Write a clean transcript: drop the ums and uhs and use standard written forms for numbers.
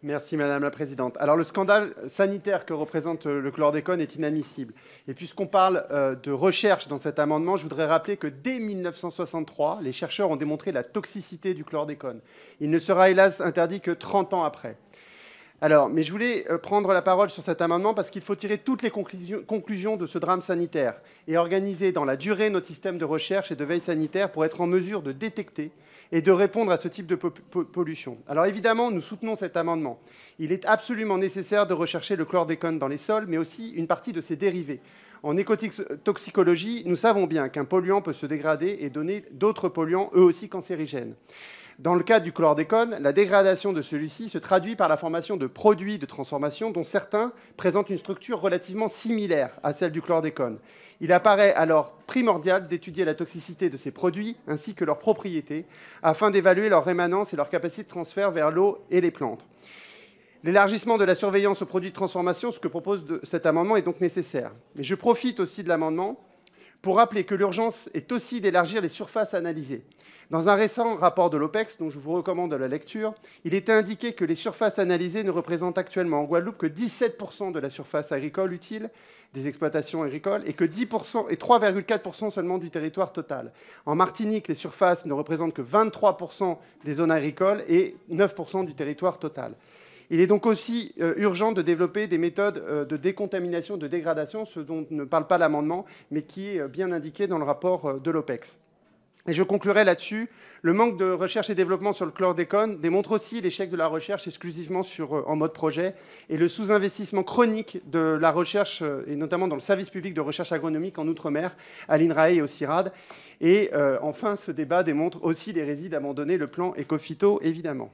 Merci Madame la Présidente. Alors le scandale sanitaire que représente le chlordécone est inadmissible. Et puisqu'on parle de recherche dans cet amendement, je voudrais rappeler que dès 1963, les chercheurs ont démontré la toxicité du chlordécone. Il ne sera hélas interdit que 30 ans après. Alors, mais je voulais prendre la parole sur cet amendement parce qu'il faut tirer toutes les conclusions de ce drame sanitaire et organiser dans la durée notre système de recherche et de veille sanitaire pour être en mesure de détecter et de répondre à ce type de pollution. Alors évidemment, nous soutenons cet amendement. Il est absolument nécessaire de rechercher le chlordécone dans les sols, mais aussi une partie de ses dérivés. En écotoxicologie, nous savons bien qu'un polluant peut se dégrader et donner d'autres polluants, eux aussi cancérigènes. Dans le cas du chlordécone, la dégradation de celui-ci se traduit par la formation de produits de transformation dont certains présentent une structure relativement similaire à celle du chlordécone. Il apparaît alors primordial d'étudier la toxicité de ces produits ainsi que leurs propriétés afin d'évaluer leur rémanence et leur capacité de transfert vers l'eau et les plantes. L'élargissement de la surveillance aux produits de transformation, ce que propose cet amendement, est donc nécessaire. Mais je profite aussi de l'amendement pour rappeler que l'urgence est aussi d'élargir les surfaces analysées. Dans un récent rapport de l'OPEX, dont je vous recommande la lecture, il était indiqué que les surfaces analysées ne représentent actuellement en Guadeloupe que 17% de la surface agricole utile des exploitations agricoles et que 10% et 3,4% seulement du territoire total. En Martinique, les surfaces ne représentent que 23% des zones agricoles et 9% du territoire total. Il est donc aussi urgent de développer des méthodes de décontamination, de dégradation, ce dont ne parle pas l'amendement, mais qui est bien indiqué dans le rapport de l'OPEX. Et je conclurai là-dessus. Le manque de recherche et développement sur le chlordécone démontre aussi l'échec de la recherche exclusivement en mode projet et le sous-investissement chronique de la recherche, et notamment dans le service public de recherche agronomique en Outre-mer, à l'INRAE et au CIRAD. Et enfin, ce débat démontre aussi l'hérésie d'abandonner le plan Écophyto, évidemment.